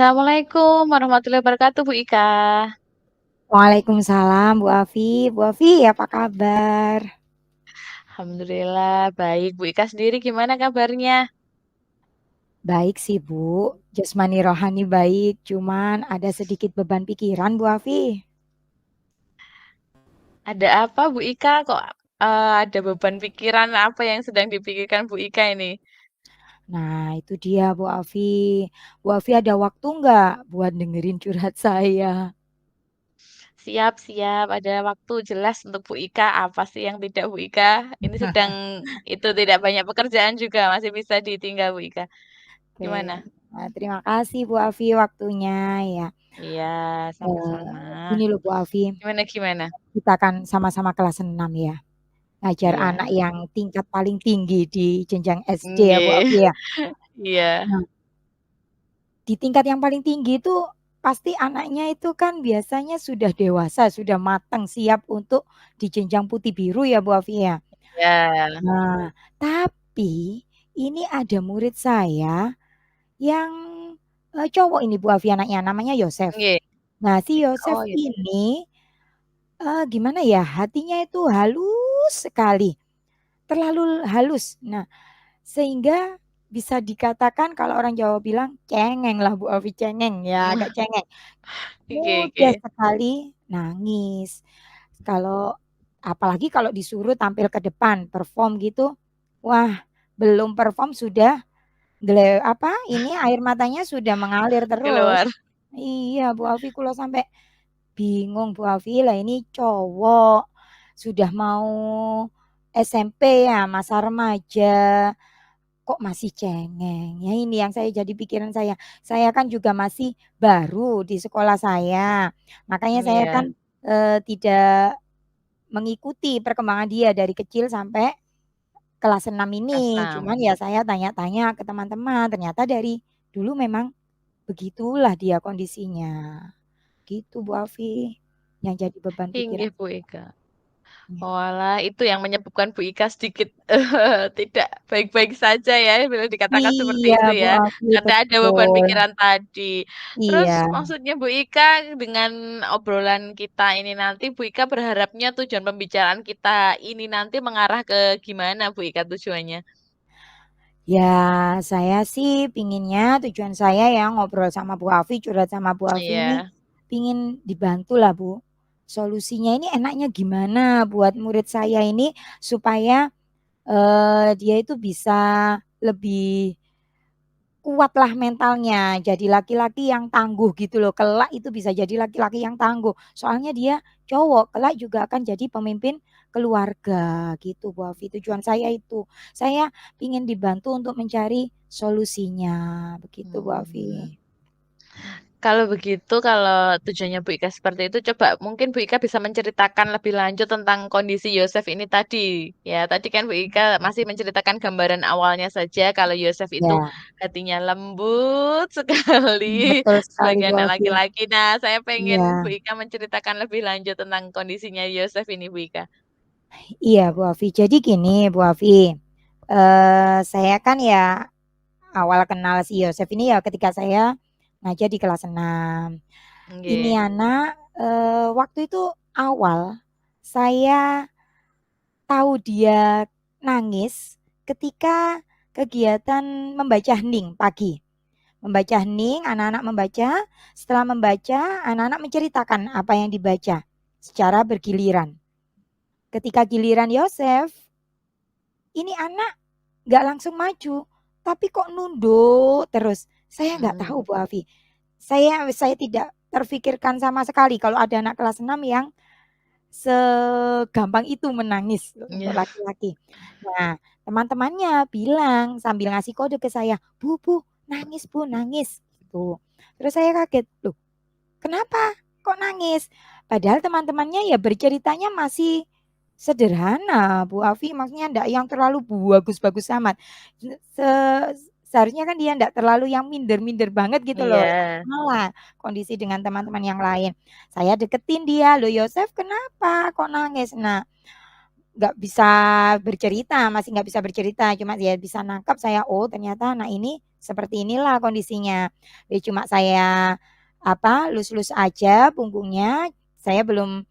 Assalamualaikum warahmatullahi wabarakatuh, Bu Ika. Waalaikumsalam Bu Afi. Bu Afi apa kabar? Alhamdulillah baik. Bu Ika sendiri gimana kabarnya? Baik sih Bu, jasmani rohani baik, cuman ada sedikit beban pikiran Bu Afi. Ada apa, Bu Ika? Kok ada beban pikiran apa yang sedang dipikirkan Bu Ika ini? Nah itu dia Bu Afi. Bu Afi ada waktu nggak buat dengerin curhat saya? Siap, siap. Ada waktu jelas untuk Bu Ika. Apa sih yang tidak Bu Ika? Ini sedang itu tidak banyak pekerjaan juga, masih bisa ditinggal Bu Ika. Oke, Gimana? nah, terima kasih Bu Afi waktunya ya. Iya, sama-sama. Gini loh Bu Afi, Gimana gimana? kita kan sama-sama kelas 6 ya. Ngajar anak Iya. yang tingkat paling tinggi di jenjang SD ya Bu Nggih. Afi ya. Iya. Nah, di tingkat yang paling tinggi itu pasti anaknya itu kan biasanya sudah dewasa, sudah matang, siap untuk di jenjang putih biru ya Bu Afi ya. Ya. Nah, tapi ini ada murid saya yang cowok ini Bu Afi anaknya namanya Yosef. Nggih. Nah, si Yosef Oh, gitu. ini gimana ya, hatinya itu halus sekali, terlalu halus. Nah, sehingga bisa dikatakan kalau orang Jawa bilang cengeng lah Bu Afi, cengeng ya, agak cengeng. Oke, Mudah oke. sekali nangis. Kalau apalagi kalau disuruh tampil ke depan, perform gitu, wah belum perform sudah ini air matanya sudah mengalir terus. Keluar. Iya Bu Alfi kulo sampai bingung Bu Alfi, lah ini cowok sudah mau SMP ya, masa remaja, kok masih cengeng. Ya ini yang saya jadi pikiran saya. Saya kan juga masih baru di sekolah saya. Makanya saya Iya, kan tidak mengikuti perkembangan dia dari kecil sampai kelas 6 ini. asam. Cuman ya saya tanya-tanya ke teman-teman, ternyata dari dulu memang begitulah dia kondisinya. Gitu Bu Afi, yang jadi beban pikiran Inggih, Bu Ika. saya. Walah, itu yang menyebabkan Bu Ika sedikit tidak baik-baik saja ya, bila dikatakan seperti Iya itu Bu ya. Afi, Karena ada beban betul. pikiran tadi. Terus Iya. maksudnya Bu Ika dengan obrolan kita ini nanti, Bu Ika berharapnya tujuan pembicaraan kita ini nanti mengarah ke gimana Bu Ika tujuannya? Ya, saya sih pinginnya tujuan saya ya ngobrol sama Bu Afi, curhat sama Bu Afi ini Iya, pingin dibantu lah Bu. Solusinya ini enaknya gimana buat murid saya ini supaya dia itu bisa lebih kuatlah mentalnya, jadi laki-laki yang tangguh gitu loh. Kelak itu bisa jadi laki-laki yang tangguh. Soalnya dia cowok, kelak juga akan jadi pemimpin keluarga gitu Bu Afi. Tujuan saya itu. Saya ingin dibantu untuk mencari solusinya. Begitu Bu hmm. Afi. Kalau begitu, kalau tujuannya Bu Ika seperti itu, coba mungkin Bu Ika bisa menceritakan lebih lanjut tentang kondisi Yosef ini tadi. Ya, tadi kan Bu Ika masih menceritakan gambaran awalnya saja kalau Yosef itu Ya, hatinya lembut sekali betul sekali sebagai Bu anak Afi. laki-laki. Nah, saya pengen Iya, Bu Ika menceritakan lebih lanjut tentang kondisinya Yosef ini, Bu Ika. iya Bu Afi. Jadi gini Bu Afi, saya kan ya awal kenal si Yosef ini ya ketika saya ngajar di kelas 6. Ini Oke. anak waktu itu awal saya tahu dia nangis ketika kegiatan membaca hening pagi. Membaca hening, anak-anak membaca, setelah membaca anak-anak menceritakan apa yang dibaca secara bergiliran. Ketika giliran Yosef, ini anak nggak langsung maju, tapi kok nunduk terus. Saya nggak Mm, tahu Bu Afi. Saya tidak terfikirkan sama sekali kalau ada anak kelas 6 yang segampang itu menangis untuk iya. laki-laki. Nah, teman-temannya bilang sambil ngasih kode ke saya, "Bu, Bu, nangis, Bu, nangis." Gitu. Terus saya kaget, "Loh, kenapa? Kok nangis?" Padahal teman-temannya ya berceritanya masih sederhana, Bu Afi, maksudnya enggak yang terlalu bagus-bagus amat. Seharusnya kan dia enggak terlalu yang minder-minder banget gitu loh. Iya. Malah kondisi dengan teman-teman yang lain. Saya deketin dia, "Loh Yosef kenapa kok nangis?" Nah, nggak bisa bercerita, masih nggak bisa bercerita, cuma dia bisa nangkap saya, oh ternyata anak ini seperti inilah kondisinya. Jadi cuma saya lus-lus aja punggungnya, saya belum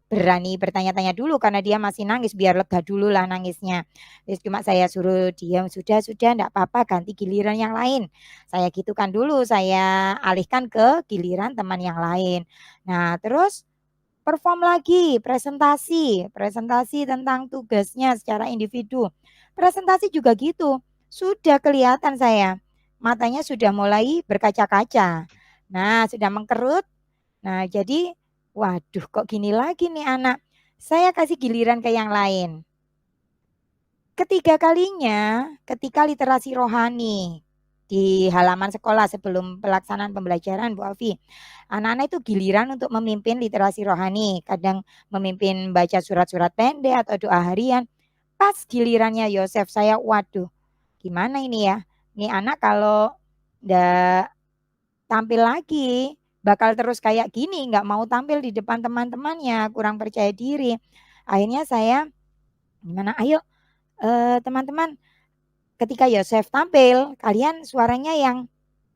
berani bertanya-tanya dulu karena dia masih nangis, biar lega dulu lah nangisnya. Terus cuma saya suruh diam, sudah enggak apa-apa, ganti giliran yang lain. Saya gitukan dulu, saya alihkan ke giliran teman yang lain. Nah, terus perform lagi, presentasi, presentasi tentang tugasnya secara individu. Presentasi juga gitu, sudah kelihatan saya, matanya sudah mulai berkaca-kaca. Nah, sudah mengkerut. Nah, jadi waduh kok gini lagi nih anak. Saya kasih giliran ke yang lain. Ketiga kalinya ketika literasi rohani di halaman sekolah sebelum pelaksanaan pembelajaran Bu Afi. Anak-anak itu giliran untuk memimpin literasi rohani. Kadang memimpin baca surat-surat pendek atau doa harian. Pas gilirannya Yosef saya waduh gimana ini ya. Ini anak kalau ndak tampil lagi bakal terus kayak gini, nggak mau tampil di depan teman-temannya, kurang percaya diri. Akhirnya saya gimana, ayo teman-teman ketika Yosef tampil, kalian suaranya yang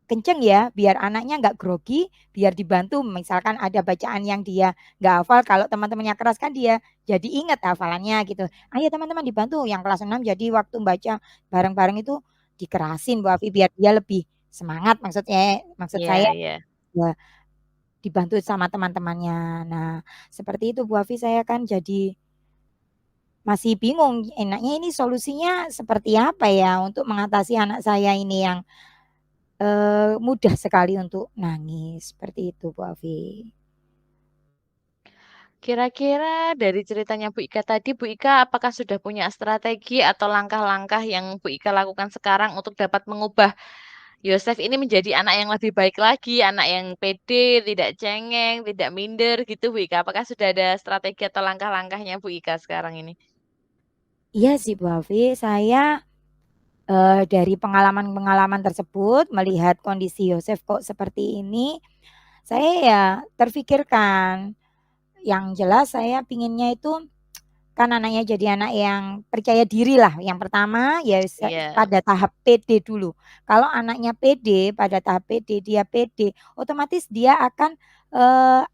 kenceng ya, biar anaknya nggak grogi, biar dibantu. Misalkan ada bacaan yang dia nggak hafal, kalau teman-temannya keras kan dia jadi ingat hafalannya gitu. Ayo teman-teman dibantu, yang kelas 6 jadi waktu baca bareng-bareng itu dikerasin Bu Afi biar dia lebih semangat maksud Iya, saya iya. ya dibantu sama teman-temannya. Nah, seperti itu Bu Afi saya kan jadi masih bingung enaknya ini solusinya seperti apa ya untuk mengatasi anak saya ini yang mudah sekali untuk nangis, seperti itu Bu Afi. Kira-kira dari ceritanya Bu Ika tadi, Bu Ika apakah sudah punya strategi atau langkah-langkah yang Bu Ika lakukan sekarang untuk dapat mengubah Yosef ini menjadi anak yang lebih baik lagi, anak yang pede, tidak cengeng, tidak minder gitu Bu Ika. Apakah sudah ada strategi atau langkah-langkahnya Bu Ika sekarang ini? Iya sih Bu Afi, saya, dari pengalaman-pengalaman tersebut melihat kondisi Yosef kok seperti ini, saya ya terfikirkan, yang jelas saya pinginnya itu kan anaknya jadi anak yang percaya diri lah, yang pertama ya Iya, pada tahap pede dulu. Kalau anaknya pede, pada tahap pede, dia pede, otomatis dia akan,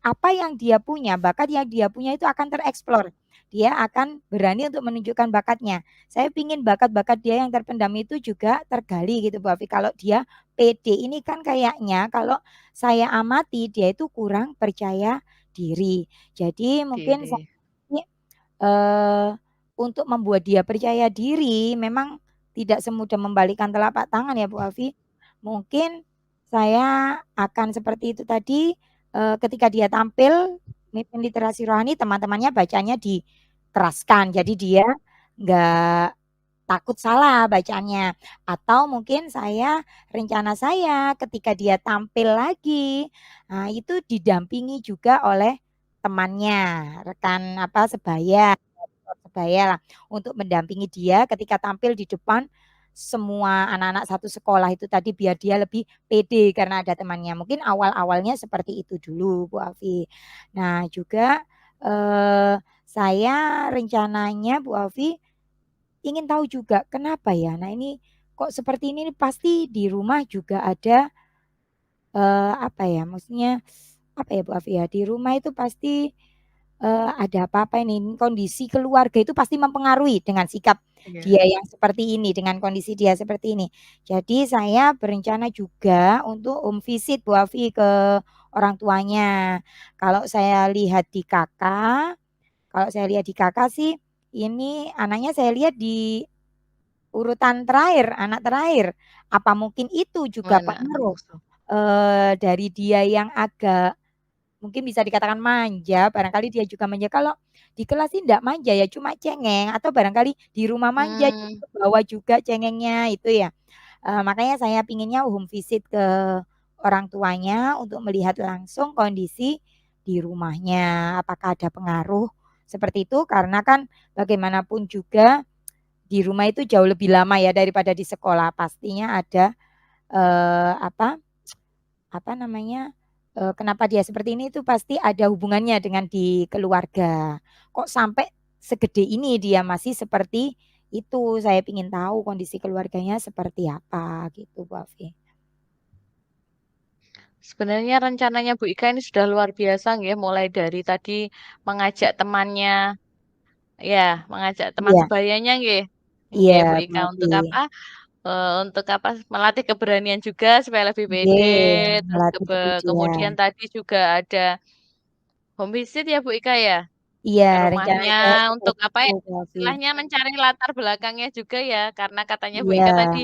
apa yang dia punya, bakat yang dia punya itu akan tereksplor. Dia akan berani untuk menunjukkan bakatnya. Saya pingin bakat-bakat dia yang terpendam itu juga tergali gitu Bu Afi. Kalau dia pede, ini kan kayaknya kalau saya amati dia itu kurang percaya diri. Jadi mungkin saya diri. Eee, untuk membuat dia percaya diri memang tidak semudah membalikkan telapak tangan ya Bu Afi. Mungkin saya akan seperti itu tadi, ketika dia tampil mimpin literasi rohani teman-temannya bacanya dikeraskan, jadi dia nggak takut salah bacaannya. Atau mungkin rencana saya ketika dia tampil lagi, nah itu didampingi juga oleh temannya, rekan sebaya lah, untuk mendampingi dia ketika tampil di depan semua anak-anak satu sekolah itu tadi biar dia lebih pede karena ada temannya. Mungkin awal-awalnya seperti itu dulu Bu Afi. Nah juga, saya rencananya Bu Afi ingin tahu juga kenapa ya, nah ini kok seperti ini nih pasti di rumah juga ada, apa ya, maksudnya apa ya Bu Afi ya, di rumah itu pasti ada apa-apa ini, kondisi keluarga itu pasti mempengaruhi dengan sikap Iya. dia yang seperti ini, dengan kondisi dia seperti ini. Jadi saya berencana juga untuk home visit Bu Afi ke orang tuanya. Kalau saya lihat di kalau saya lihat di Kakak sih, ini anaknya saya lihat di urutan terakhir, anak terakhir. Apa mungkin itu juga Mana pengaruh, langsung. dari dia yang agak mungkin bisa dikatakan manja, barangkali dia juga manja. Kalau di kelas sih enggak manja ya, cuma cengeng atau barangkali di rumah manja jadi Hmm, kebawa juga cengengnya itu ya. Makanya saya pinginnya home visit ke orang tuanya untuk melihat langsung kondisi di rumahnya, apakah ada pengaruh seperti itu karena kan bagaimanapun juga di rumah itu jauh lebih lama ya daripada di sekolah. Pastinya ada, apa apa namanya, kenapa dia seperti ini itu pasti ada hubungannya dengan di keluarga. Kok sampai segede ini dia masih seperti Itu saya ingin tahu kondisi keluarganya seperti apa gitu Bu Afi. Sebenarnya rencananya Bu Ika ini sudah luar biasa nggih, mulai dari tadi mengajak temannya, ya, mengajak teman Iya, sebayanya nggih. iya Nggih, Bu Bu Ika Afi. untuk apa? Untuk apa? Melatih keberanian juga supaya lebih pede. Nggih, Terus melatih kepedean. kemudian tadi juga ada home visit ya Bu Ika ya, Iya, ke rencana rumahnya saya untuk seperti apa itu ya? Bu Afi. Istilahnya mencari latar belakangnya juga ya, karena katanya Bu Ika tadi,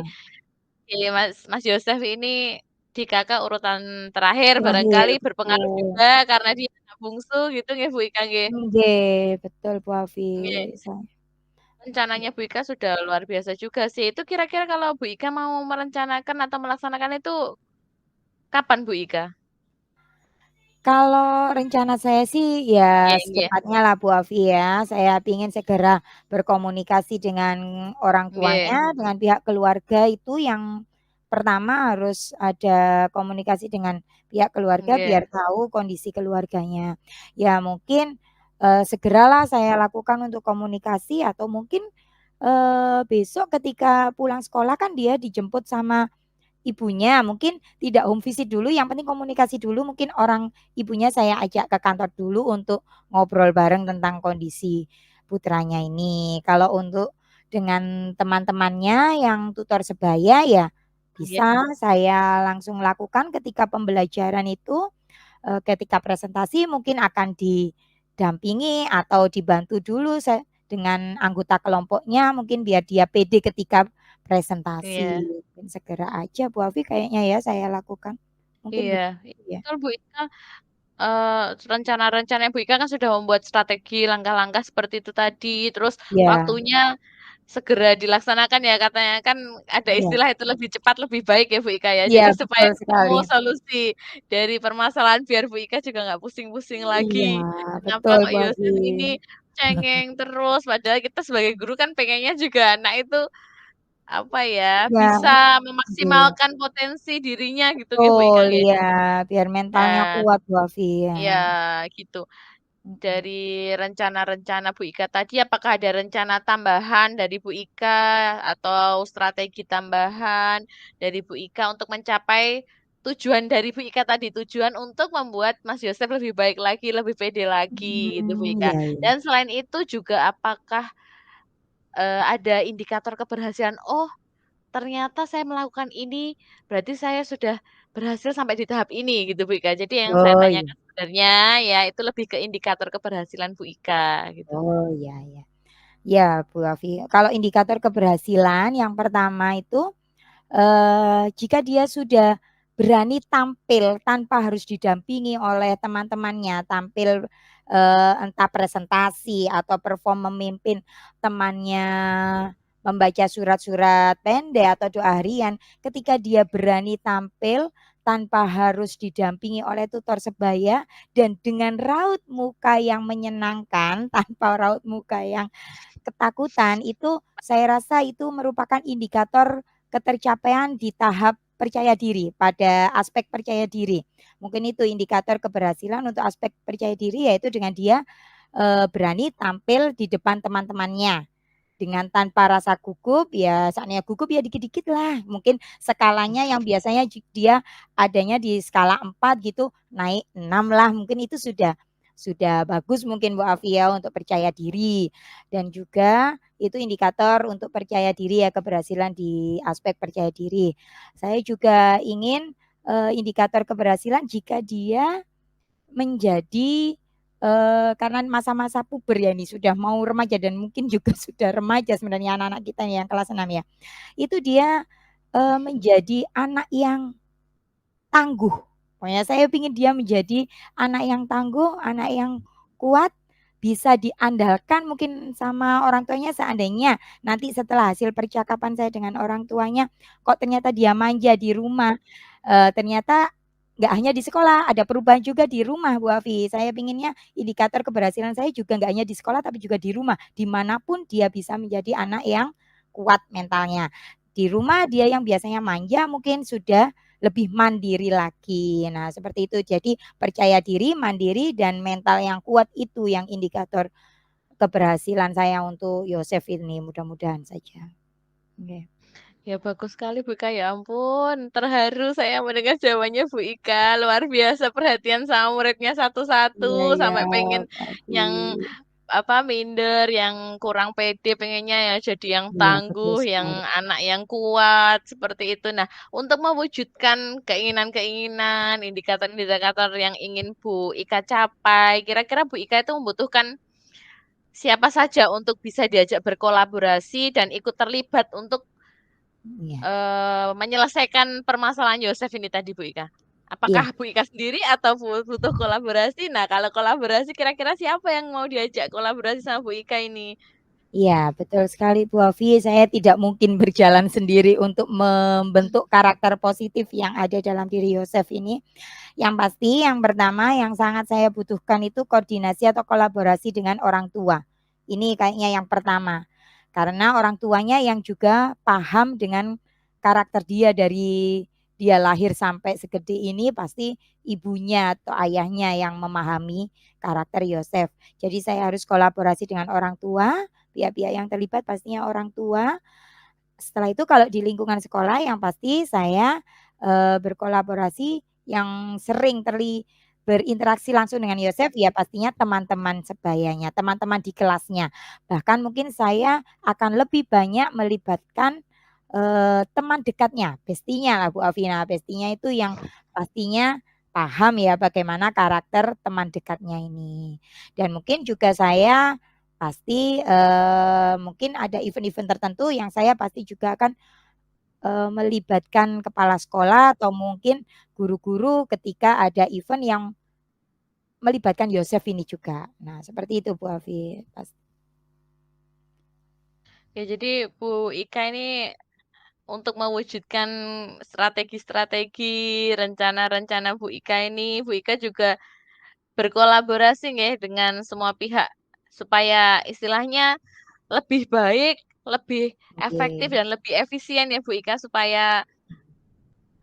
Iya, iya Mas Mas Yosef ini di kakak urutan terakhir terakhir barangkali berpengaruh betul. juga karena dia anak bungsu gitu nggih Bu Ika nggih. Nggih, betul Bu Afi. Nggih. Sa Rencananya Bu Ika sudah luar biasa juga sih. Itu kira-kira kalau Bu Ika mau merencanakan atau melaksanakan itu kapan Bu Ika? Kalau rencana saya sih ya Nggih, nggih. secepatnya lah Bu Afi ya. Saya ingin segera berkomunikasi dengan orang Nggih, tuanya, dengan pihak keluarga itu yang pertama harus ada komunikasi dengan pihak keluarga biar nggih. tahu kondisi keluarganya. Ya mungkin segeralah saya lakukan untuk komunikasi atau mungkin besok ketika pulang sekolah kan dia dijemput sama ibunya mungkin tidak home visit dulu, yang penting komunikasi dulu, mungkin orang ibunya saya ajak ke kantor dulu untuk ngobrol bareng tentang kondisi putranya ini. Kalau untuk dengan teman-temannya yang tutor sebaya ya Nggih. bisa saya langsung lakukan ketika pembelajaran itu, ketika presentasi mungkin akan didampingi atau dibantu dulu dengan anggota kelompoknya mungkin biar dia pede ketika presentasi. Iya. Mungkin segera aja Bu Afi kayaknya ya saya lakukan. Mungkin Iya. begitu ya. Betul Bu Ika. Rencana-rencana Bu Ika kan sudah membuat strategi langkah-langkah seperti itu tadi. Terus Iya, waktunya segera dilaksanakan ya katanya kan ada iya. istilah itu lebih cepat lebih baik ya Bu Ika ya. Iya Jadi supaya betul ketemu sekali. solusi dari permasalahan biar Bu Ika juga nggak pusing-pusing lagi. Iya, Kenapa betul kok Bu Afi. Yosef ini cengeng terus? Padahal kita sebagai guru kan pengennya juga anak itu apa ya Ya, bisa iya. memaksimalkan potensi dirinya gitu nggih Bu Ika Betul, nggih. iya, biar mentalnya Nah, kuat Bu Afi ya. ya gitu. Mhm. Dari rencana-rencana Bu Ika tadi, apakah ada rencana tambahan dari Bu Ika atau strategi tambahan dari Bu Ika untuk mencapai tujuan dari Bu Ika tadi, tujuan untuk membuat Mas Yosef lebih baik lagi, lebih pede lagi gitu Bu Ika. Iya iya. Dan selain itu juga apakah ada indikator keberhasilan? Oh, ternyata saya melakukan ini, berarti saya sudah berhasil sampai di tahap ini gitu Bu Ika. Jadi yang saya Oh iya. tanyakan sebenarnya ya itu lebih ke indikator keberhasilan Bu Ika gitu. Oh iya iya. Ya Bu Afi, kalau indikator keberhasilan yang pertama itu jika dia sudah berani tampil tanpa harus didampingi oleh teman-temannya, tampil entah presentasi atau perform memimpin temannya membaca surat-surat pendek atau doa harian, ketika dia berani tampil tanpa harus didampingi oleh tutor sebaya dan dengan raut muka yang menyenangkan, tanpa raut muka yang ketakutan itu saya rasa itu merupakan indikator ketercapaian di tahap percaya diri pada aspek percaya diri. Mungkin itu indikator keberhasilan untuk aspek percaya diri yaitu dengan dia berani tampil di depan teman-temannya dengan tanpa rasa gugup ya saatnya gugup ya dikit-dikit lah mungkin skalanya yang biasanya dia adanya di skala 4 gitu naik 6 lah mungkin itu sudah bagus mungkin Bu Afia untuk percaya diri dan juga itu indikator untuk percaya diri ya keberhasilan di aspek percaya diri. Saya juga ingin indikator keberhasilan jika dia menjadi karena masa-masa puber ya ini sudah mau remaja dan mungkin juga sudah remaja sebenarnya anak-anak kita yang kelas 6 ya. Itu dia menjadi anak yang tangguh. Pokoknya saya ingin dia menjadi anak yang tangguh, anak yang kuat, bisa diandalkan mungkin sama orang tuanya seandainya nanti setelah hasil percakapan saya dengan orang tuanya, kok ternyata dia manja di rumah, ternyata nggak hanya di sekolah, ada perubahan juga di rumah Bu Afi. Saya pinginnya indikator keberhasilan saya juga nggak hanya di sekolah tapi juga di rumah, dimanapun dia bisa menjadi anak yang kuat mentalnya. Di rumah dia yang biasanya manja mungkin sudah lebih mandiri lagi. Nah, seperti itu. Jadi percaya diri, mandiri dan mental yang kuat itu yang indikator keberhasilan saya untuk Yosef ini, mudah-mudahan saja. Oke. Ya bagus sekali Bu Ika, ya ampun, terharu saya mendengar jawabannya Bu Ika, luar biasa perhatian sama muridnya Iya satu-satu, iya, sampai pengen Bu Afi. yang apa minder, yang kurang pede, pengennya ya jadi yang Iya, betul tangguh, yang sekali. anak yang kuat, seperti itu. Nah, untuk mewujudkan keinginan-keinginan, indikator-indikator yang ingin Bu Ika capai, kira-kira Bu Ika itu membutuhkan siapa saja untuk bisa diajak berkolaborasi dan ikut terlibat untuk Iya. menyelesaikan permasalahan Yosef ini tadi Bu Ika. Iya. Apakah Bu Ika sendiri atau butuh kolaborasi? Nah, kalau kolaborasi kira-kira siapa yang mau diajak kolaborasi sama Bu Ika ini? Iya, betul sekali Bu Afi. Saya tidak mungkin berjalan sendiri untuk membentuk karakter positif yang ada dalam diri Yosef ini. Yang pasti, yang pertama yang sangat saya butuhkan itu koordinasi atau kolaborasi dengan orang tua. Ini kayaknya yang pertama. Karena orang tuanya yang juga paham dengan karakter dia dari dia lahir sampai segede ini pasti ibunya atau ayahnya yang memahami karakter Yosef. Jadi saya harus kolaborasi dengan orang tua, pihak-pihak yang terlibat pastinya orang tua. Setelah itu kalau di lingkungan sekolah yang pasti saya berkolaborasi yang sering berinteraksi langsung dengan Yosef ya pastinya teman-teman sebayanya, teman-teman di kelasnya. Bahkan mungkin saya akan lebih banyak melibatkan teman dekatnya, bestinya lah Bu Afina. Bestinya itu yang pastinya paham ya bagaimana karakter teman dekatnya ini. Dan mungkin juga saya pasti mungkin ada event-event tertentu yang saya pasti juga akan melibatkan kepala sekolah atau mungkin guru-guru ketika ada event yang melibatkan Yosef ini juga. Nah, seperti itu Bu Afi. Ya, jadi Bu Ika ini untuk mewujudkan strategi-strategi, rencana-rencana Bu Ika ini, Bu Ika juga berkolaborasi nggih dengan semua pihak supaya istilahnya lebih baik, lebih efektif Oke. dan lebih efisien ya Bu Ika supaya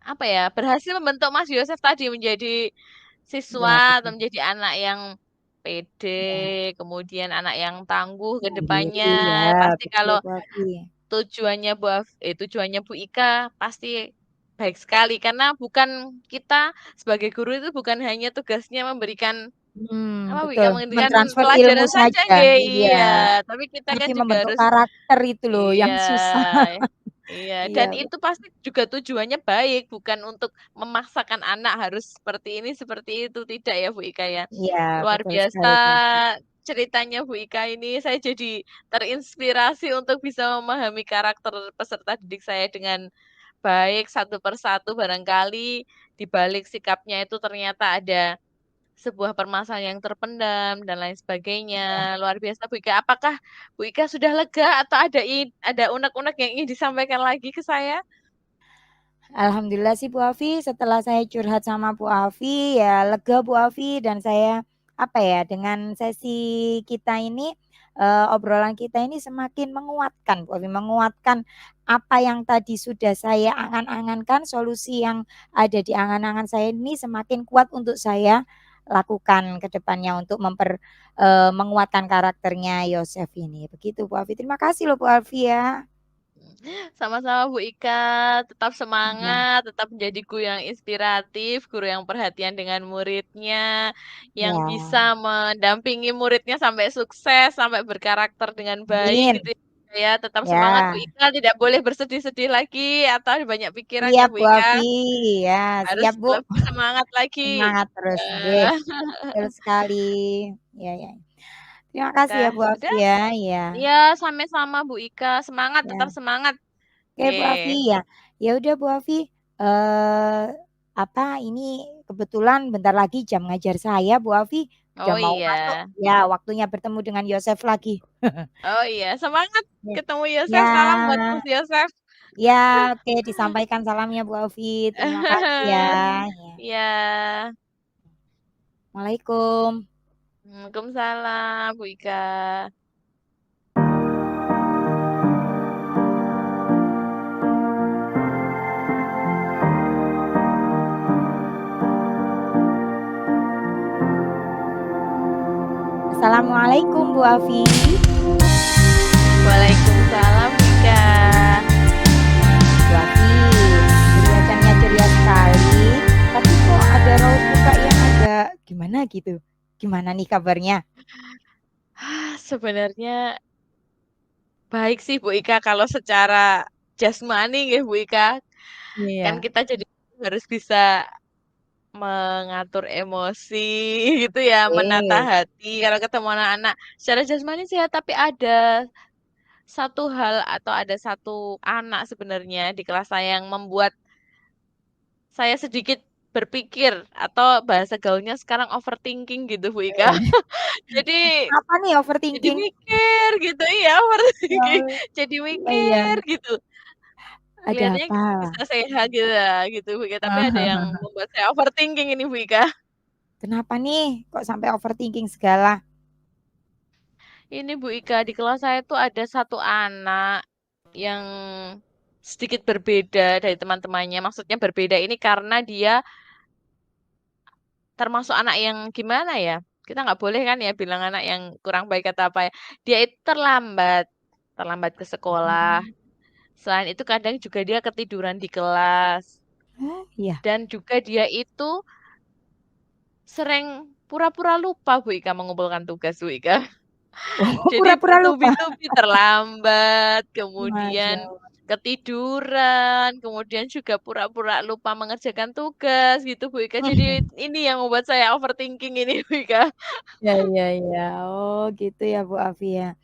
apa ya, berhasil membentuk Mas Yosef tadi menjadi Ya, siswa atau betul. menjadi anak yang Ya, pede, kemudian anak yang tangguh ke mandiri ya, depannya. Pasti betul kalau Bu Afi. tujuannya Bu Ika pasti baik sekali karena bukan kita sebagai guru itu bukan hanya tugasnya memberikan apa Bu Ika, Betul, memberikan mentransfer ilmu pelajaran saja saja, nggih, iya. iya, tapi kita Tapi kan juga membentuk harus karakter itu loh iya, yang susah. iya, Iya, dan itu pasti juga tujuannya baik, bukan untuk memaksakan anak harus seperti itu, tidak ya Bu Ika ya. iya, Luar betul biasa sekali Bu Afi. ceritanya Bu Ika ini, saya jadi terinspirasi untuk bisa memahami karakter peserta didik saya dengan baik satu persatu barangkali di balik sikapnya itu ternyata ada sebuah permasalahan yang terpendam dan lain sebagainya. Luar biasa Bu Ika. Apakah Bu Ika sudah lega atau ada unek-unek yang ingin disampaikan lagi ke saya? Alhamdulillah sih Bu Afi, setelah saya curhat sama Bu Afi, ya lega Bu Afi dan saya apa ya dengan sesi kita ini obrolan kita ini semakin menguatkan Bu Afi, menguatkan apa yang tadi sudah saya angan-angankan, solusi yang ada di angan-angan saya ini semakin kuat untuk saya lakukan ke depannya untuk menguatkan karakternya Yosef ini. Begitu Bu Afi. Terima kasih loh Bu Afi ya. Sama-sama Bu Ika, tetap Ya, semangat, tetap menjadi guru yang inspiratif, guru yang perhatian dengan muridnya, yang ya. bisa mendampingi muridnya sampai sukses, sampai berkarakter dengan baik Amin. gitu ya. Tetap semangat Bu Ya. Ika, tidak boleh bersedih-sedih lagi atau banyak pikiran ya Siap Bu Bu Ika. Afi, ya Harus siap Bu, lebih semangat lagi. semangat terus, nggih, Eh, betul sekali, ya ya. Terima kasih Oke, ya Bu Afi udah. ya, iya, Iya, sama-sama Bu Ika. Semangat, tetap ya. semangat. Oke Bu Afi, Oke. ya. Ya udah Bu Afi, apa, ini kebetulan bentar lagi jam ngajar saya Bu Afi, udah Oh mau masuk, iya. ya waktunya bertemu dengan Yosef lagi. Oh iya, semangat Ya, ketemu Yosef. Salam buat ya, Mas Yosef. ya, oke disampaikan salamnya Bu Afi, terima kasih ya, ya. Iya. Assalamualaikum. Waalaikumsalam, Bu Ika. Assalamualaikum. Assalamualaikum Bu Afi. Waalaikumsalam, Wika. Bu Afi, kelihatannya ceria sekali, tapi kok ada raut muka yang agak gimana gitu? Gimana nih kabarnya? Sebenarnya baik sih Bu Ika kalau secara jasmani ya Bu Ika. Kan Iya. kita jadi harus bisa mengatur emosi gitu ya, menata Oke. hati kalau ketemu anak-anak. Secara jasmani sehat, tapi ada satu hal atau ada satu anak sebenarnya di kelas saya yang membuat saya sedikit berpikir atau bahasa gaulnya sekarang overthinking gitu Bu Ika. Iya. Jadi Apa nih jadi overthinking? mikir gitu iya overthinking. Oh, Jadi iya iya. mikir gitu. Ada Kelihatannya apa? bisa sehat gitu ya, gitu Bu Ika. Tapi ada yang membuat saya overthinking ini Bu Ika. Kenapa nih kok sampai overthinking segala? Ini Bu Ika, di kelas saya tuh ada satu anak yang sedikit berbeda dari teman-temannya. Maksudnya berbeda ini karena dia termasuk anak yang gimana ya? Kita nggak boleh kan ya bilang anak yang kurang baik atau apa ya. Dia itu terlambat, terlambat ke sekolah. Hmm. Selain itu kadang juga dia ketiduran di kelas. Oh, iya. Dan juga dia itu sering pura-pura lupa Bu Ika mengumpulkan tugas Bu Ika. Oh, Jadi pura-pura lupa. bertubi-tubi terlambat, kemudian Masya Allah. ketiduran, kemudian juga pura-pura lupa mengerjakan tugas gitu Bu Ika. Jadi ini yang membuat saya overthinking ini Bu Ika. Ya, ya, ya. Oh, gitu ya Bu Afi ya.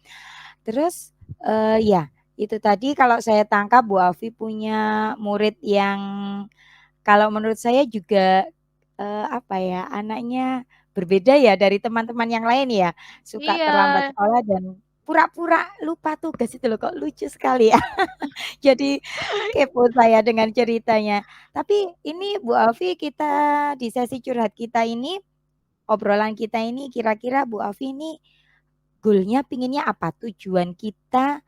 Terus, ya itu tadi kalau saya tangkap Bu Afi punya murid yang kalau menurut saya juga apa ya, anaknya berbeda ya dari teman-teman yang lain ya. Suka Iya, terlambat sekolah dan pura-pura lupa tugas itu loh, kok lucu sekali ya. Jadi kepo saya dengan ceritanya. Tapi ini Bu Afi, kita di sesi curhat kita ini, obrolan kita ini kira-kira Bu Afi ini goalnya pinginnya apa? Tujuan kita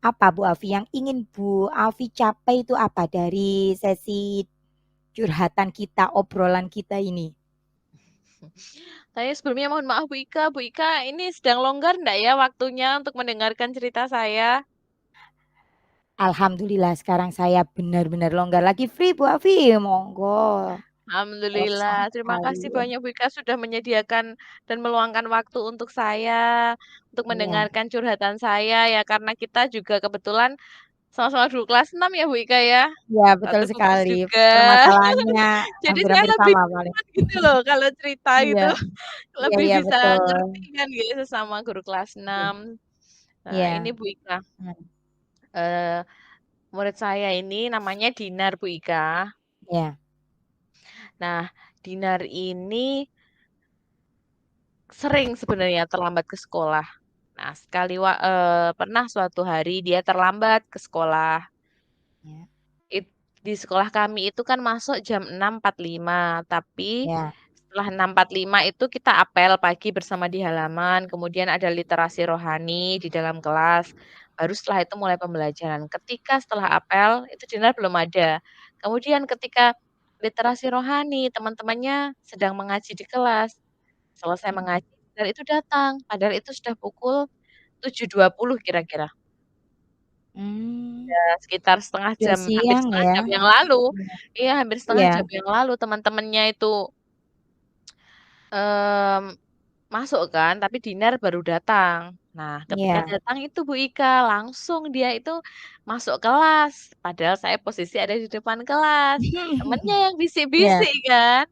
apa Bu Afi? Yang ingin Bu Afi capai itu apa dari sesi curhatan kita, obrolan kita ini? saya sebelumnya mohon maaf Bu Ika. Bu Ika ini sedang longgar enggak ya waktunya untuk mendengarkan cerita saya? Alhamdulillah sekarang saya benar-benar longgar lagi free Bu Afi. Monggo. Kosong Alhamdulillah, terima sekali kasih ya. banyak Bu Ika sudah menyediakan dan meluangkan waktu untuk saya, untuk Iya, mendengarkan curhatan saya ya, karena kita juga kebetulan sama-sama dulu kelas 6 ya Bu Ika ya. iya betul Satu gugus sekali. juga. Permasalahannya Jadi saya hampir-hampir lebih sama paling. cepat gitu loh kalau cerita Iya, gitu, iya, lebih iya bisa betul. ngerti kan gitu sesama guru kelas Iya, 6. Nah, ini iya. Bu Ika, Hmm, eh, murid saya ini namanya Dinar Bu Ika. iya, Nah, Dinar ini sering sebenarnya terlambat ke sekolah. Nah, pernah suatu hari dia terlambat ke sekolah. iya, It- di sekolah kami itu kan masuk jam 6.45, tapi iya. setelah 6.45 itu kita apel pagi bersama di halaman, kemudian ada literasi rohani di dalam kelas. Baru setelah itu mulai pembelajaran. Ketika setelah apel itu Dinar belum ada. Kemudian ketika literasi rohani, teman-temannya sedang mengaji di kelas. Selesai Mm. mengaji, dan itu datang. Padahal itu sudah pukul 7.20 kira-kira. Hmm, Ya, sekitar setengah udah jam, hampir siang setengah ya. jam yang lalu. Iya, hampir setengah Iya, jam yang lalu teman-temannya itu em, masuk kan, tapi Dinar baru datang. Nah, ketika iya. datang itu Bu Ika, langsung dia itu masuk kelas. Padahal saya posisi ada di depan kelas. Temennya yang Iya, bisik-bisik kan.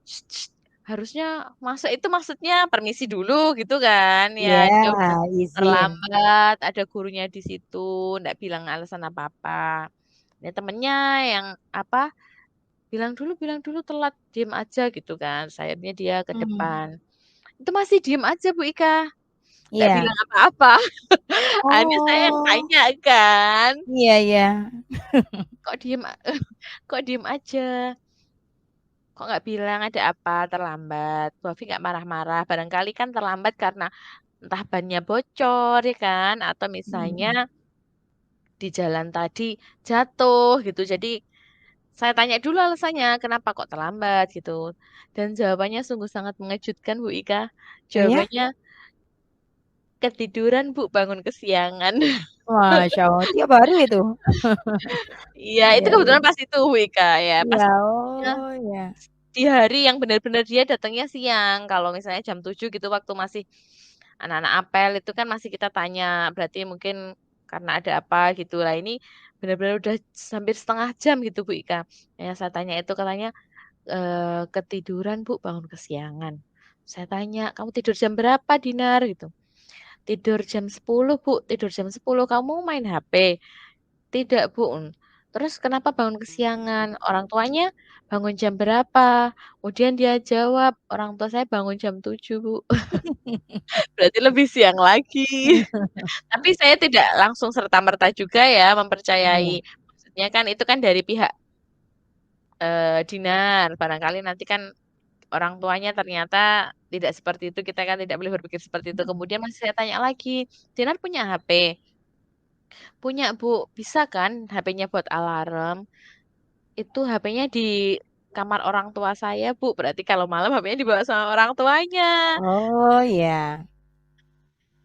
"Shh, shh, harusnya masuk itu maksudnya permisi dulu gitu kan ya iya, dia udah izin. terlambat ada gurunya di situ nggak bilang alasan apa-apa ya temennya yang apa bilang dulu telat diem aja gitu kan sayapnya dia ke Hmm, depan itu masih diem aja Bu Ika nggak iya. bilang apa-apa. Ini saya yang Oh, tanya kan iya, iya. kok diem kok diem aja kok nggak bilang ada apa terlambat. Bu Afi nggak marah-marah. Barangkali kan terlambat karena entah bannya bocor ya kan, atau misalnya Hmm. di jalan tadi jatuh gitu. Jadi saya tanya dulu alasannya kenapa kok terlambat gitu. Dan jawabannya sungguh sangat mengejutkan Bu Ika. Oh ya? Jawabannya ketiduran Bu, bangun kesiangan. Masya Allah, tiap hari itu? Iya, itu Iya iya. kebetulan pas itu Bu Ika ya, pas Iya, ya, oh ya. di hari yang benar-benar dia datangnya siang. Kalau misalnya jam 7 gitu waktu masih anak-anak apel itu kan masih kita tanya, berarti mungkin karena ada apa gitu lah. Ini benar-benar udah hampir setengah jam gitu Bu Ika. Yang saya tanya itu katanya ketiduran Bu, bangun kesiangan. Saya tanya, kamu tidur jam berapa Dinar gitu? Tidur jam 10 Bu, tidur jam 10. Kamu main HP? Tidak Bu. Terus kenapa bangun kesiangan? Orang tuanya bangun jam berapa? Kemudian dia jawab, orang tua saya bangun jam 7 Bu. Berarti lebih siang lagi. Tapi saya tidak langsung serta-merta juga ya mempercayai. Iya. Maksudnya kan itu kan dari pihak Dinar. Barangkali nanti kan orang tuanya ternyata tidak seperti itu. Kita kan tidak boleh berpikir seperti itu. Kemudian masih saya tanya lagi, Dinar punya HP? Punya Bu. Bisa kan HP-nya buat alarm? Itu HP-nya di kamar orang tua saya Bu. Berarti kalau malam HP-nya dibawa sama orang tuanya. Oh ya.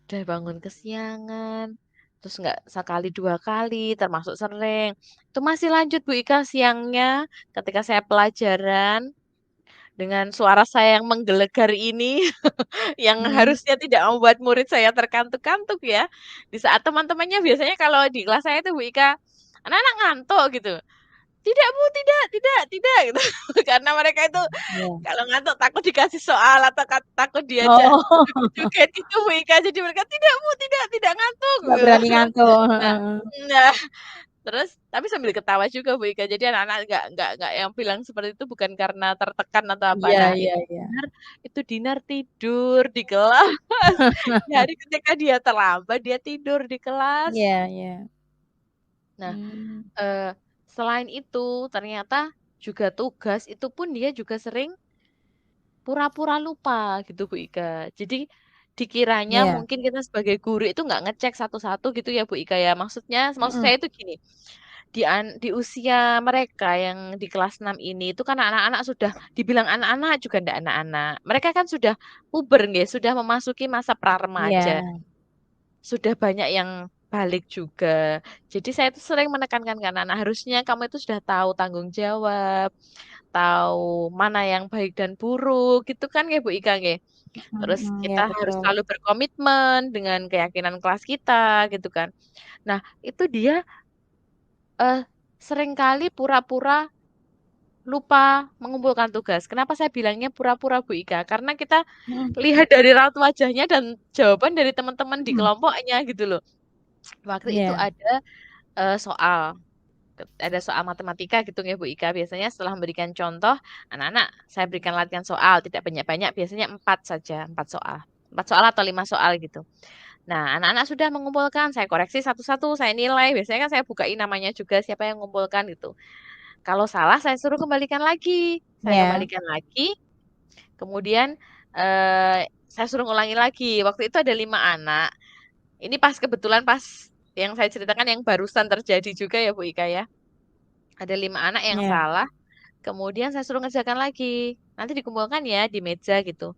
Udah bangun kesiangan. Terus nggak sekali dua kali, termasuk sering. Itu masih lanjut Bu Ika siangnya ketika saya pelajaran dengan suara saya yang menggelegar ini yang Hmm. harusnya tidak membuat murid saya terkantuk-kantuk ya. Di saat teman-temannya biasanya kalau di kelas saya itu Bu Ika, anak-anak ngantuk gitu. Tidak Bu, tidak, tidak, tidak gitu. Karena mereka itu Ya. kalau ngantuk takut dikasih soal atau takut diajak Oh, joget gitu Bu Ika. Jadi mereka tidak Bu, tidak ngantuk nggak gitu. berani ngantuk. Nah, nah, terus tapi sambil ketawa juga Bu Ika. Jadi anak-anak nggak yang bilang seperti itu bukan karena tertekan atau apa. Iya Nah, iya iya. itu Dinar tidur di kelas. Di hari ketika dia terlambat, dia tidur di kelas. Iya iya. Nah, Hmm. eh, selain itu ternyata juga tugas itu pun dia juga sering pura-pura lupa gitu Bu Ika. Jadi dikiranya Iya. mungkin kita sebagai guru itu nggak ngecek satu-satu gitu ya Bu Ika ya. Maksud Mm-mm. saya itu gini, di usia mereka yang di kelas 6 ini itu kan anak-anak sudah dibilang anak-anak juga enggak anak-anak. Mereka kan sudah puber nggih, sudah memasuki masa pra-remaja. Iya. Sudah banyak yang balik juga. Jadi saya itu sering menekankan ke anak-anak, harusnya kamu itu sudah tahu tanggung jawab, tahu mana yang baik dan buruk, gitu kan ya Bu Ika nggih. Terus Mm-mm. kita Ya harus betul. selalu berkomitmen dengan keyakinan kelas kita, gitu kan. Nah, itu dia eh, seringkali pura-pura lupa mengumpulkan tugas. Kenapa saya bilangnya pura-pura Bu Ika? Karena kita Mm-mm. lihat dari raut wajahnya dan jawaban dari teman-teman di Mm-mm. kelompoknya gitu loh. Waktu itu Iya. ada soal, ada soal matematika gitu ya Bu Ika. Biasanya setelah memberikan contoh, anak-anak saya berikan latihan soal, tidak banyak-banyak, biasanya 4 saja, 4 soal. 4 soal atau 5 soal gitu. Nah, anak-anak sudah mengumpulkan, saya koreksi satu-satu, saya nilai. Biasanya kan saya bukain namanya juga siapa yang mengumpulkan gitu. Kalau salah, saya suruh kembalikan lagi. Saya Iya. kembalikan lagi, kemudian saya suruh ngulangi lagi. Waktu itu ada 5 anak. Ini pas kebetulan pas yang saya ceritakan yang barusan terjadi juga ya Bu Ika ya. Ada 5 anak yang Iya. salah, kemudian saya suruh ngerjakan lagi. Nanti dikumpulkan ya di meja gitu.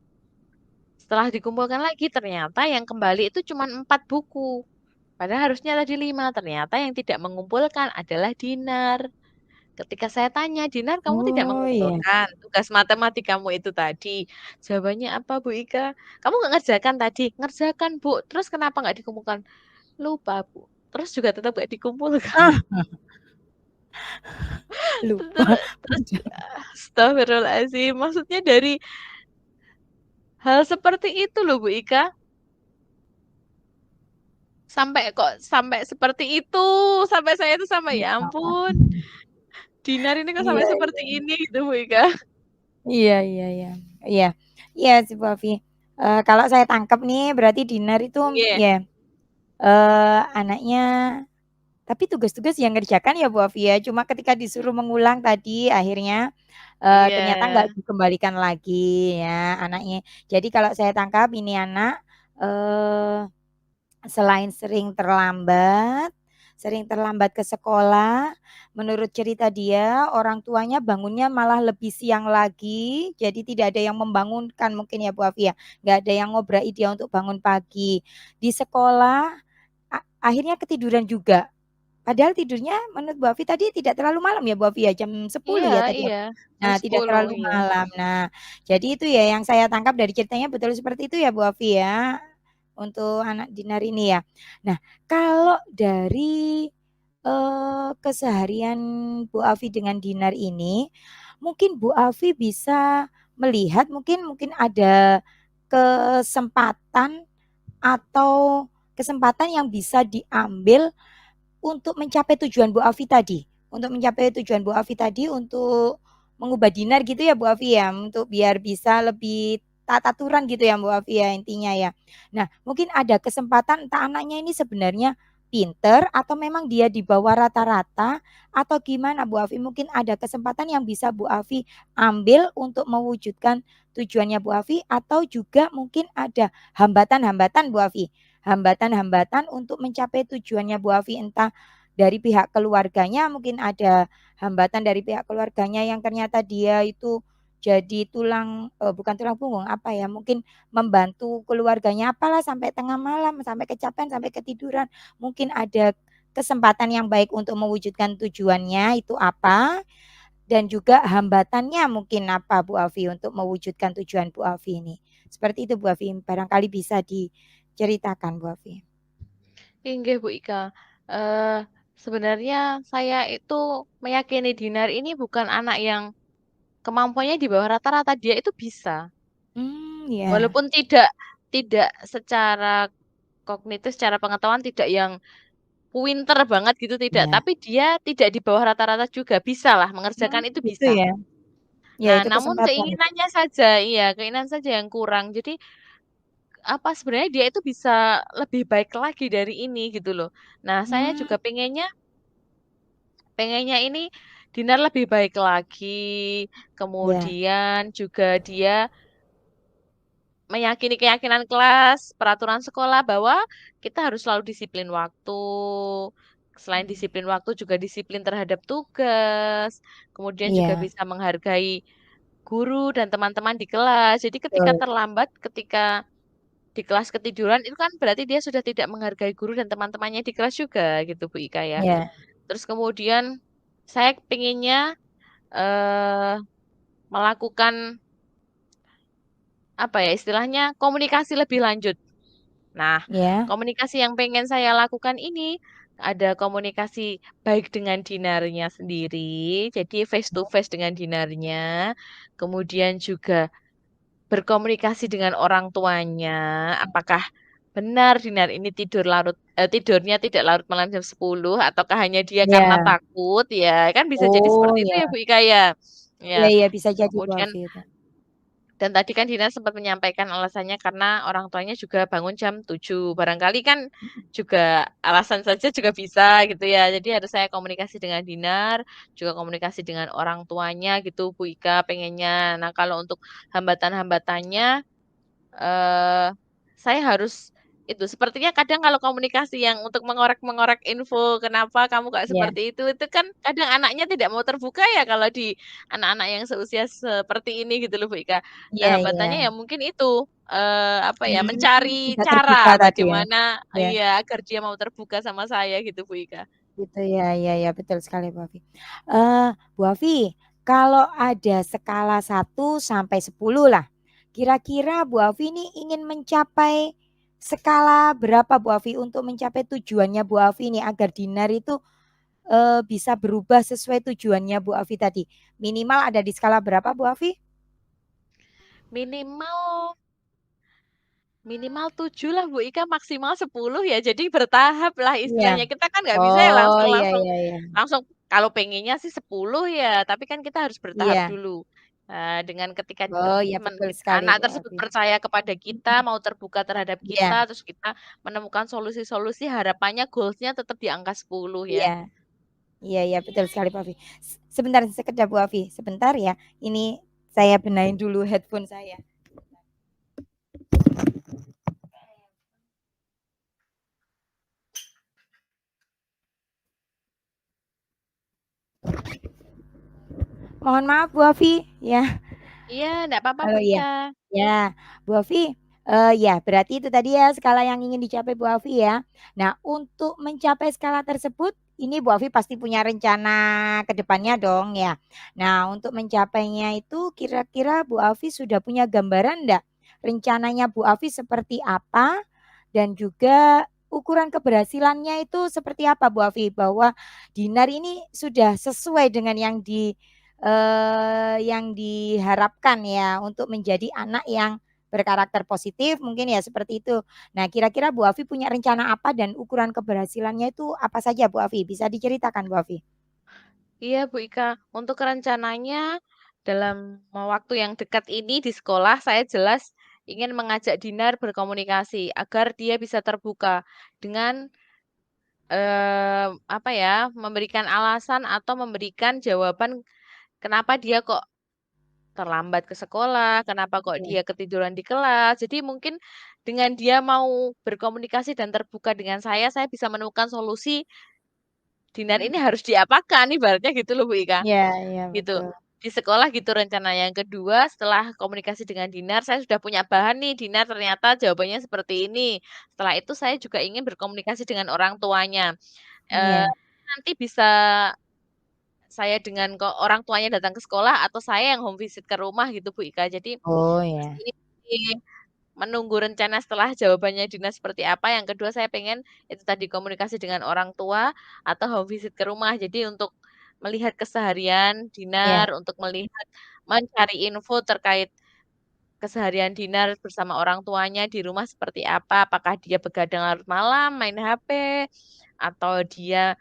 Setelah dikumpulkan lagi, ternyata yang kembali itu cuma 4 buku. Padahal harusnya tadi 5. Ternyata yang tidak mengumpulkan adalah Dinar. Ketika saya tanya, Dinar, kamu tidak Oh iya. mengumpulkan tugas matematikamu itu tadi. Jawabannya apa, Bu Ika? Kamu nggak ngerjakan tadi? Ngerjakan, Bu. Terus kenapa nggak dikumpulkan? Lupa, Bu. Terus juga tetap nggak dikumpulkan. Ah, lupa. Terus, astagfirullahaladzim. Maksudnya dari hal seperti itu loh, Bu Ika. Sampai seperti itu. Sampai saya itu sampai ya ampun. Dinar ini kok sampai Iya seperti iya. ini gitu, Bu Ika. Iya iya iya. Iya. Iya sih Bu Afi. Kalau saya tangkap nih berarti Dinar itu Iya, ya anaknya tapi tugas-tugas yang ngerjakan ya Bu Afi ya. Cuma ketika disuruh mengulang tadi akhirnya iya, ternyata nggak dikembalikan lagi ya anaknya. Jadi kalau saya tangkap ini anak eh, selain sering terlambat, sering terlambat ke sekolah. Menurut cerita dia, orang tuanya bangunnya malah lebih siang lagi, jadi tidak ada yang membangunkan mungkin ya Bu Afi ya, nggak ada yang ngobrai dia untuk bangun pagi. Di sekolah akhirnya ketiduran juga. Padahal tidurnya menurut Bu Afi tadi tidak terlalu malam ya Bu Afi ya, jam 10 Iya, ya tadi ya? iya. Jam Nah, tidak 10, terlalu iya. malam. Nah, jadi itu ya yang saya tangkap dari ceritanya betul seperti itu ya Bu Afi ya, untuk anak Dinar ini ya. Nah, kalau dari keseharian Bu Afi dengan Dinar ini, mungkin Bu Afi bisa melihat mungkin ada kesempatan atau kesempatan yang bisa diambil untuk mencapai tujuan Bu Afi tadi, untuk mencapai tujuan Bu Afi tadi untuk mengubah Dinar gitu ya Bu Afi ya, untuk biar bisa lebih taat aturan gitu ya Bu Afi ya intinya ya. Nah, mungkin ada kesempatan entah anaknya ini sebenarnya pinter atau memang dia di bawah rata-rata atau gimana Bu Afi? Mungkin ada kesempatan yang bisa Bu Afi ambil untuk mewujudkan tujuannya Bu Afi atau juga mungkin ada hambatan-hambatan Bu Afi, hambatan-hambatan untuk mencapai tujuannya Bu Afi entah dari pihak keluarganya mungkin ada hambatan dari pihak keluarganya yang ternyata dia itu jadi tulang bukan tulang punggung apa ya mungkin membantu keluarganya apalah sampai tengah malam sampai kecapean sampai ketiduran mungkin ada kesempatan yang baik untuk mewujudkan tujuannya itu apa dan juga hambatannya mungkin apa Bu Afi untuk mewujudkan tujuan Bu Afi ini seperti itu Bu Afi barangkali bisa diceritakan Bu Afi. Inggih Bu Ika. Eh, sebenarnya saya itu meyakini Dinar ini bukan anak yang kemampuannya di bawah rata-rata. Dia itu bisa. Ya Walaupun tidak tidak secara kognitif, secara pengetahuan tidak yang pinter banget gitu tidak, ya. tapi dia tidak di bawah rata-rata juga bisa lah mengerjakan itu Gitu bisa. ya. Ya Nah, itu namun kesempatan itu. keinginannya saja, iya, keinginan saja yang kurang. Jadi apa sebenarnya dia itu bisa lebih baik lagi dari ini gitu loh. Nah, saya Hmm, juga pengennya ini Dinar lebih baik lagi. ya, Kemudian juga dia meyakini keyakinan kelas, peraturan sekolah bahwa kita harus selalu disiplin waktu. Selain disiplin waktu juga disiplin terhadap tugas. Kemudian juga iya, bisa menghargai guru dan teman-teman di kelas. Jadi ketika betul. terlambat, ketika di kelas ketiduran itu kan berarti dia sudah tidak menghargai guru dan teman-temannya di kelas juga gitu Bu Ika ya. Ya, Terus kemudian saya pinginnya eh, melakukan apa ya istilahnya komunikasi lebih lanjut. Nah, ya, komunikasi yang pengen saya lakukan ini ada komunikasi baik dengan dinarnya sendiri, jadi face to face dengan dinarnya, kemudian juga berkomunikasi dengan orang tuanya, apakah benar dinar ini tidurnya tidak larut malam jam 10 ataukah hanya dia karena ya. takut ya, kan bisa jadi Oh seperti itu ya, ya Bu Ika ya. Ya, iya iya bisa jadi Bu kemudian Afi itu. dan tadi kan Dina sempat menyampaikan alasannya karena orang tuanya juga bangun jam 7. Barangkali kan juga alasan saja juga bisa gitu ya. Jadi harus saya komunikasi dengan Dinar, juga komunikasi dengan orang tuanya gitu Bu Ika pengennya. Nah, kalau untuk hambatan-hambatannya eh saya harus itu sepertinya kadang kalau komunikasi yang untuk mengorek-mengorek info kenapa kamu gak Ya, seperti itu kan kadang anaknya tidak mau terbuka ya kalau di anak-anak yang seusia seperti ini gitu loh Bu Ika. Nah, iya iya. hambatannya ya mungkin itu apa ya mencari Bisa cara terbuka tadi ya. bagaimana Ya, ya agar dia mau terbuka sama saya gitu Bu Ika. gitu ya, ya ya betul sekali Bu Afi. Bu Afi, kalau ada skala 1 sampai 10 lah, kira-kira Bu Afi ini ingin mencapai skala berapa Bu Afi untuk mencapai tujuannya Bu Afi ini agar Dinar itu bisa berubah sesuai tujuannya Bu Afi tadi. Minimal ada di skala berapa Bu Afi? Minimal Minimal 7 lah Bu Ika, maksimal 10 ya. Jadi bertahap lah Iya. istilahnya. Kita kan nggak bisa ya Oh langsung iya langsung iya iya. langsung kalau pengennya sih 10 ya, tapi kan kita harus bertahap Iya. dulu. Dengan ketika Oh iya betul sekali anak Bu tersebut Afi. percaya kepada kita, mau terbuka terhadap Iya, kita, terus kita menemukan solusi-solusi, harapannya goals-nya tetap di angka 10 iya. ya. Iya iya betul sekali Bu Afi. Sebentar sekedar Bu Afi, sebentar ya. Ini saya benahin dulu headphone saya. Mohon maaf Bu Afi, ya. Iya, enggak apa-apa Bu Oh iya. Ika. Ya, Bu Afi, ya berarti itu tadi ya skala yang ingin dicapai Bu Afi ya. Nah, untuk mencapai skala tersebut, ini Bu Afi pasti punya rencana ke depannya dong ya. Nah, untuk mencapainya itu kira-kira Bu Afi sudah punya gambaran enggak? Rencananya Bu Afi seperti apa? Dan juga ukuran keberhasilannya itu seperti apa Bu Afi? Bahwa Dinar ini sudah sesuai dengan yang diharapkan ya untuk menjadi anak yang berkarakter positif mungkin ya seperti itu. Nah, kira-kira Bu Afi punya rencana apa dan ukuran keberhasilannya itu apa saja Bu Afi? Bisa diceritakan Bu Afi? Iya Bu Ika, untuk rencananya dalam waktu yang dekat ini di sekolah saya jelas ingin mengajak Dinar berkomunikasi agar dia bisa terbuka dengan apa ya, memberikan alasan atau memberikan jawaban kenapa dia kok terlambat ke sekolah, kenapa kok Iya. dia ketiduran di kelas. Jadi mungkin dengan dia mau berkomunikasi dan terbuka dengan saya bisa menemukan solusi Dinar ini harus diapakan, ibaratnya gitu loh Bu Ika. Iya, iya Gitu. betul. Di sekolah gitu rencana. Yang kedua, setelah komunikasi dengan Dinar, saya sudah punya bahan nih, Dinar ternyata jawabannya seperti ini. Setelah itu saya juga ingin berkomunikasi dengan orang tuanya. Eee, Iya. nanti bisa saya dengan orang tuanya datang ke sekolah atau saya yang home visit ke rumah gitu Bu Ika. Jadi Oh masih ya. menunggu rencana setelah jawabannya Dinar seperti apa. Yang kedua saya pengen itu tadi komunikasi dengan orang tua atau home visit ke rumah. Jadi untuk melihat keseharian Iya. Dinar, untuk melihat mencari info terkait keseharian Dinar bersama orang tuanya di rumah seperti apa. Apakah dia begadang larut malam, main HP, atau dia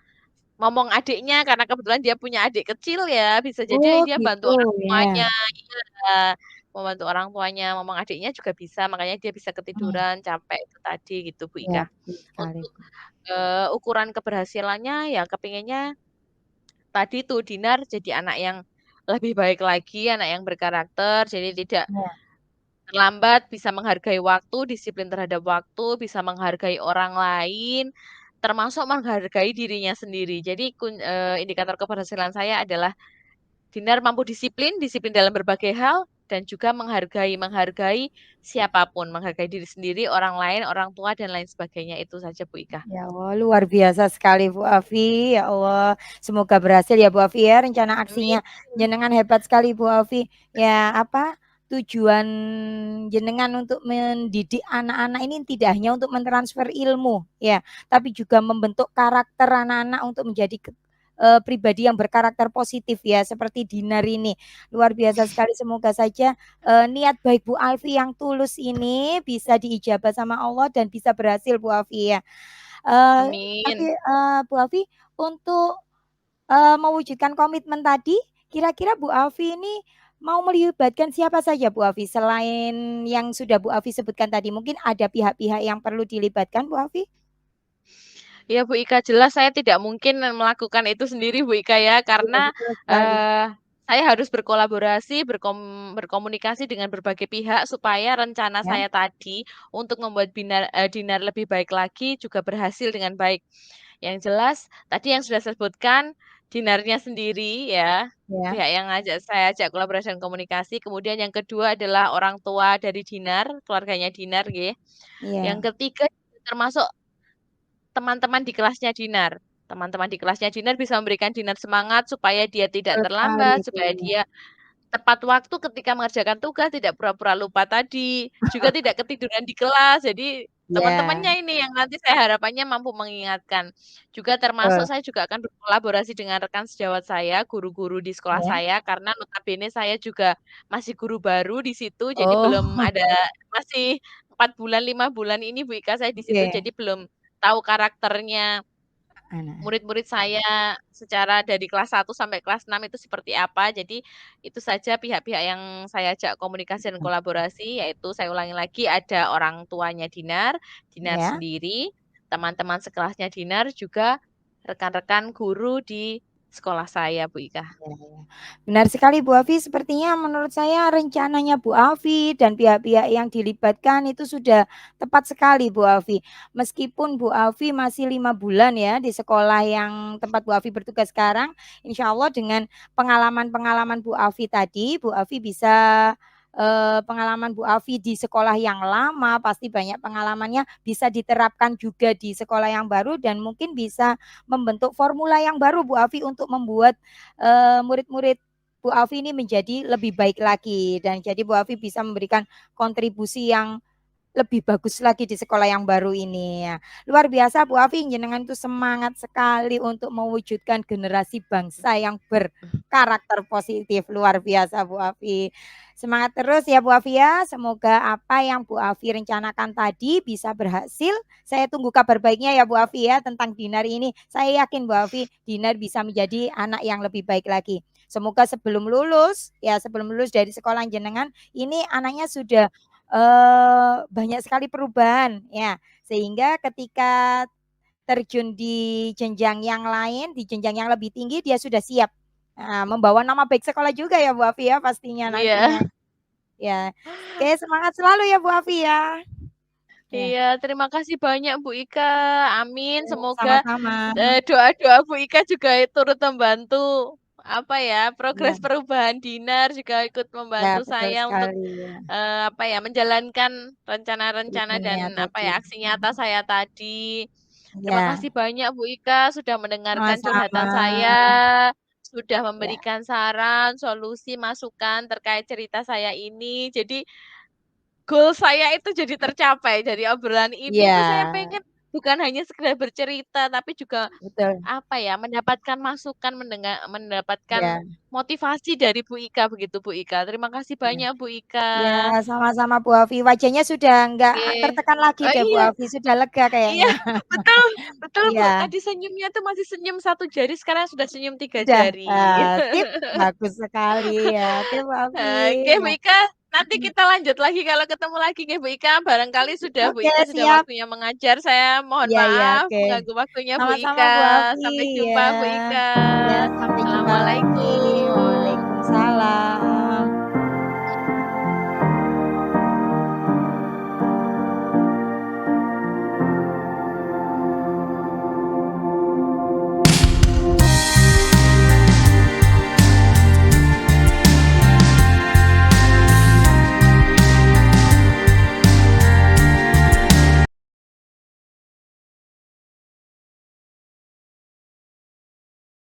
ngomong adiknya karena kebetulan dia punya adik kecil ya, bisa jadi Oh dia bantu gitu orang ya. tuanya. Iya, membantu orang tuanya ngomong adiknya juga bisa, makanya dia bisa Hmm, ketiduran, capek itu tadi gitu Bu ya Ika. betul sekali. Untuk ukuran keberhasilannya ya kepinginnya tadi tuh Dinar jadi anak yang lebih baik lagi, anak yang berkarakter, jadi tidak Ya. terlambat, bisa menghargai waktu, disiplin terhadap waktu, bisa menghargai orang lain, termasuk menghargai dirinya sendiri. Jadi indikator keberhasilan saya adalah Dinar mampu disiplin, disiplin dalam berbagai hal, dan juga menghargai siapapun, menghargai diri sendiri, orang lain, orang tua, dan lain sebagainya. Itu saja Bu Ika. Ya Allah, luar biasa sekali Bu Afi. Ya Allah, semoga berhasil ya Bu Afi ya. Rencana Amin. aksinya jenengan hebat sekali Bu Afi. Ya apa tujuan jenengan untuk mendidik anak-anak ini tidak hanya untuk mentransfer ilmu ya, tapi juga membentuk karakter anak-anak untuk menjadi pribadi yang berkarakter positif ya seperti Dinar ini. Luar biasa sekali. Semoga saja niat baik Bu Alfi yang tulus ini bisa diijabah sama Allah dan bisa berhasil Bu Alfi ya. Tapi, Amin. Bu Alfi untuk, mewujudkan komitmen tadi, kira-kira Bu Alfi ini mau melibatkan siapa saja Bu Alfi selain yang sudah Bu Alfi sebutkan tadi? Mungkin ada pihak-pihak yang perlu dilibatkan Bu Alfi? Ya Bu Ika, jelas saya tidak mungkin melakukan itu sendiri Bu Ika ya, Iya karena betul sekali. eh, saya harus berkolaborasi, berkomunikasi dengan berbagai pihak supaya rencana Ya, saya tadi untuk membuat Dinar lebih baik lagi juga berhasil dengan baik. Yang jelas, tadi yang sudah saya sebutkan, Dinarnya sendiri ya, ya, pihak yang saya ajak kolaborasi dan komunikasi. Kemudian yang kedua adalah orang tua dari Dinar, keluarganya Dinar, ya. Yang iya, ketiga termasuk teman-teman di kelasnya Dinar. Teman-teman di kelasnya Dinar bisa memberikan Dinar semangat supaya dia tidak betul sekali terlambat, itu, supaya dia tepat waktu ketika mengerjakan tugas, tidak pura-pura lupa tadi, juga tidak ketiduran di kelas. Jadi iya, teman-temannya ini yang nanti saya harapannya mampu mengingatkan. Juga termasuk betul, saya juga akan berkolaborasi dengan rekan sejawat saya, guru-guru di sekolah ya. saya, karena notabene saya juga masih guru baru di situ, jadi Oh, belum ada, masih 4 bulan, 5 bulan ini Bu Ika saya di situ, oke, jadi belum tahu karakternya anak, murid-murid saya secara dari kelas 1 sampai kelas 6 itu seperti apa. Jadi itu saja pihak-pihak yang saya ajak komunikasi dan kolaborasi, yaitu saya ulangi lagi ada orang tuanya Dinar, Dinar ya. sendiri, teman-teman sekelasnya Dinar, juga rekan-rekan guru di sekolah saya, Bu Ika. Ya, ya. Benar sekali Bu Afi, sepertinya menurut saya rencananya Bu Afi dan pihak-pihak yang dilibatkan itu sudah tepat sekali Bu Afi. Meskipun Bu Afi masih 5 bulan ya di sekolah yang tempat Bu Afi bertugas sekarang, insya Allah dengan pengalaman-pengalaman Bu Afi tadi, Bu Afi bisa pengalaman Bu Afi di sekolah yang lama, pasti banyak pengalamannya bisa diterapkan juga di sekolah yang baru dan mungkin bisa membentuk formula yang baru Bu Afi untuk membuat murid-murid Bu Afi ini menjadi lebih baik lagi dan jadi Bu Afi bisa memberikan kontribusi yang lebih bagus lagi di sekolah yang baru ini ya. Luar biasa Bu Afi, jenengan itu semangat sekali untuk mewujudkan generasi bangsa yang berkarakter positif. Luar biasa Bu Afi. Semangat terus ya Bu Afi ya. Semoga apa yang Bu Afi rencanakan tadi bisa berhasil. Saya tunggu kabar baiknya ya Bu Afi ya tentang Dinar ini. Saya yakin Bu Afi Dinar bisa menjadi anak yang lebih baik lagi. Semoga sebelum lulus dari sekolah jenengan ini anaknya sudah banyak sekali perubahan ya, sehingga ketika terjun di jenjang yang lain, di jenjang yang lebih tinggi dia sudah siap, membawa nama baik sekolah juga ya Bu Afi ya pastinya Iya. nantinya. Ya, oke semangat selalu ya Bu Afi ya. Ya, Iya, terima kasih banyak Bu Ika. Amin. Semoga sama-sama. doa-doa Bu Ika juga turut membantu apa ya, progres Ya, perubahan Dinar juga ikut ya membantu betul saya untuk sekali ya. apa ya, menjalankan rencana-rencana dan Treatmentnya apa ya, tadi. aksi nyata saya tadi. Terima Ya, kasih banyak Bu Ika sudah mendengarkan sama-sama. curhatan saya, sudah Ya, memberikan saran, solusi, masukan terkait cerita saya ini. Jadi goal saya itu jadi tercapai. Dari obrolan ini ya tuh saya pengen bukan hanya sekedar bercerita, tapi juga betul. apa ya, mendapatkan masukan, mendapatkan Ya, motivasi dari Bu Ika begitu Bu Ika. Terima kasih ya. banyak Bu Ika. Ya, sama-sama Bu Afi. Wajahnya sudah enggak Oke. tertekan lagi Oh deh Bu iya, Afi, sudah lega iya, kayaknya. betul, betul Bu. Iya, Tadi senyumnya tuh masih senyum 1 jari, sekarang sudah senyum 3 sudah. jari. Sip, bagus sekali ya. Oke Bu Afi. Oke, Bu Nah, Ika, nanti kita lanjut lagi kalau ketemu lagi ya Bu Ika. Barangkali Bu oke Ika sudah siap. waktunya mengajar. Saya mohon Iya iya maaf oke. mengganggu waktunya Bu Sama-sama Ika. Bu Afi Sampai ya. jumpa Bu Ika. Ya, sampai jumpa lagi. Assalamualaikum. Waalaikumsalam.